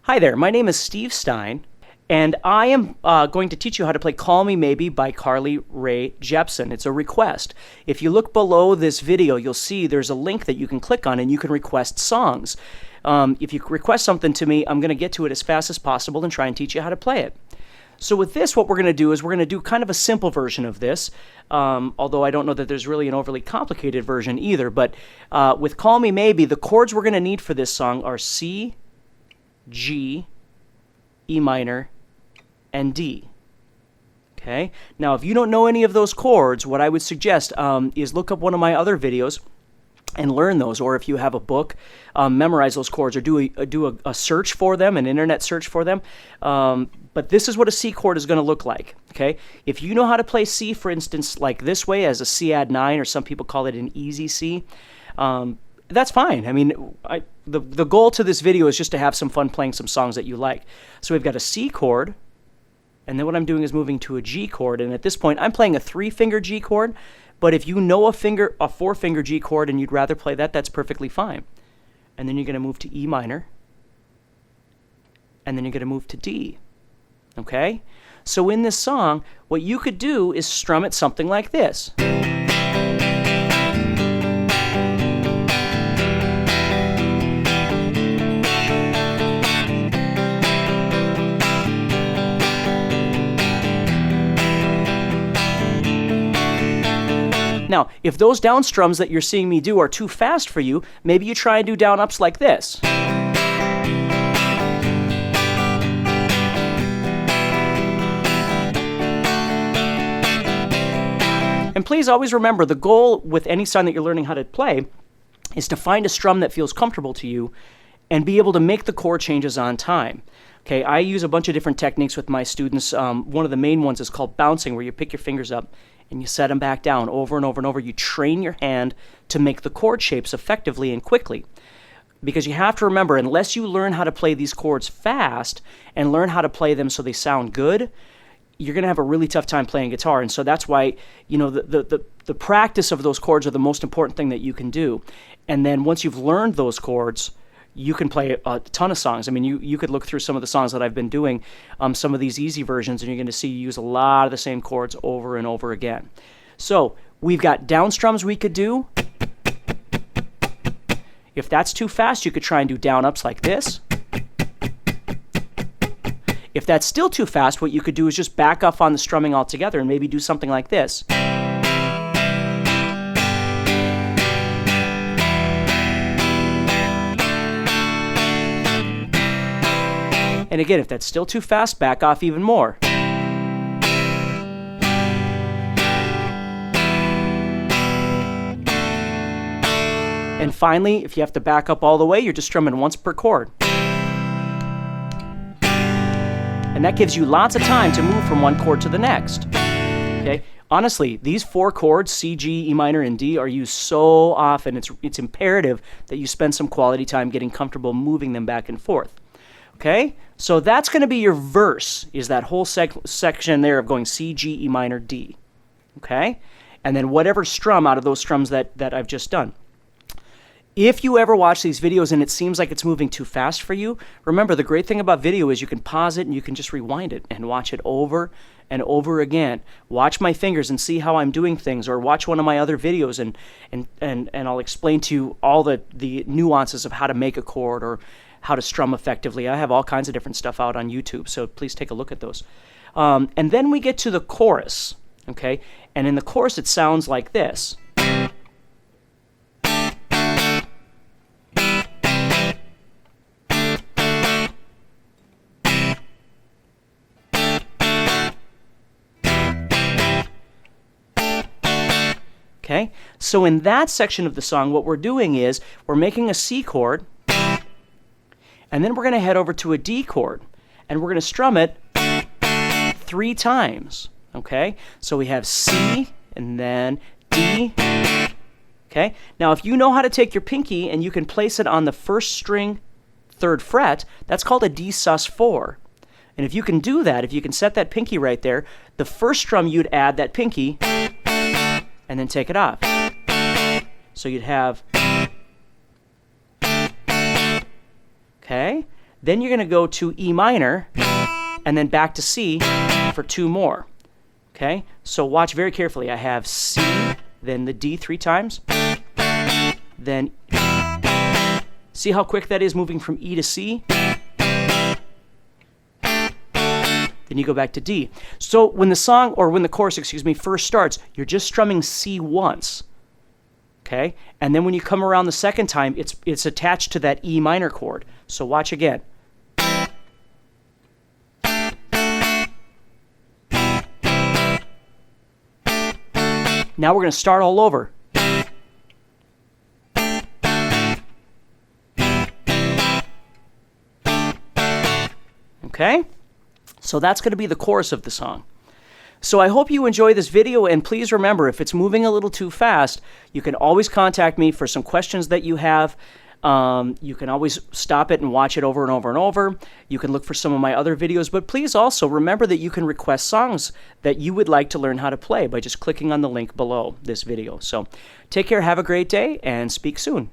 Hi there, my name is Steve Stine, and I am going to teach you how to play Call Me Maybe by Carly Rae Jepsen. It's a request. If you look below this video, you'll see there's a link that you can click on and you can request songs. If you request something to me, I'm going to get to it as fast as possible and try and teach you how to play it. So with this, what we're going to do is we're going to do kind of a simple version of this, although I don't know that there's really an overly complicated version either. But with Call Me Maybe, the chords we're going to need for this song are C, G, E minor, and D. Okay? Now, if you don't know any of those chords, what I would suggest is look up one of my other videos and learn those. Or if you have a book, memorize those chords or do a search for them, an internet search for them. But this is what a C chord is going to look like. Okay? If you know how to play C, for instance, like this way as a C add 9, or some people call it an easy C, that's fine. I mean, the goal to this video is just to have some fun playing some songs that you like. So we've got a C chord, and then what I'm doing is moving to a G chord, and at this point I'm playing a 3-finger G chord, but if you know a 4-finger G chord and you'd rather play that, that's perfectly fine. And then you're going to move to E minor, and then you're going to move to D. Okay? So in this song, what you could do is strum it something like this. Now, if those down strums that you're seeing me do are too fast for you, maybe you try and do down ups like this. And please always remember, the goal with any song that you're learning how to play is to find a strum that feels comfortable to you and be able to make the chord changes on time. Okay, I use a bunch of different techniques with my students. One of the main ones is called bouncing, where you pick your fingers up and you set them back down over and over and over. You train your hand to make the chord shapes effectively and quickly. Because you have to remember, unless you learn how to play these chords fast and learn how to play them so they sound good, you're going to have a really tough time playing guitar. And so that's why, you know, the practice of those chords are the most important thing that you can do. And then once you've learned those chords, you can play a ton of songs. I mean, you could look through some of the songs that I've been doing, some of these easy versions, and you're going to see you use a lot of the same chords over and over again. So we've got down strums we could do. If that's too fast, you could try and do down ups like this. If that's still too fast, what you could do is just back off on the strumming altogether and maybe do something like this. And again, if that's still too fast, back off even more. And finally, if you have to back up all the way, you're just strumming once per chord. And that gives you lots of time to move from one chord to the next. Okay? Honestly, these 4 chords, C, G, E minor, and D, are used so often. It's imperative that you spend some quality time getting comfortable moving them back and forth. Okay? So that's going to be your verse, is that whole section there of going C, G, E minor, D. Okay? And then whatever strum out of those strums that I've just done. If you ever watch these videos and it seems like it's moving too fast for you, remember, the great thing about video is you can pause it and you can just rewind it and watch it over and over again. Watch my fingers and see how I'm doing things, or watch one of my other videos and I'll explain to you all the nuances of how to make a chord or how to strum effectively. I have all kinds of different stuff out on YouTube, so please take a look at those. And then we get to the chorus, okay? And in the chorus, it sounds like this. Okay? So in that section of the song, what we're doing is we're making a C chord, and then we're going to head over to a D chord, and we're going to strum it 3 times. Okay? So we have C, and then D. Okay? Now, if you know how to take your pinky and you can place it on the 1st string, 3rd fret, that's called a D sus4. And if you can do that, if you can set that pinky right there, the 1st strum you'd add that pinky, and then take it off. So you'd have, okay? Then you're going to go to E minor, and then back to C for 2 more. Okay? So watch very carefully. I have C, then the D 3 times, then see how quick that is moving from E to C? Then you go back to D. So when the song, or when the chorus, first starts, you're just strumming C once. Okay? And then when you come around the second time, it's attached to that E minor chord. So watch again. Now we're going to start all over. Okay? So that's going to be the chorus of the song. So I hope you enjoy this video, and please remember, if it's moving a little too fast, you can always contact me for some questions that you have. You can always stop it and watch it over and over and over. You can look for some of my other videos, but please also remember that you can request songs that you would like to learn how to play by just clicking on the link below this video. So take care, have a great day, and speak soon.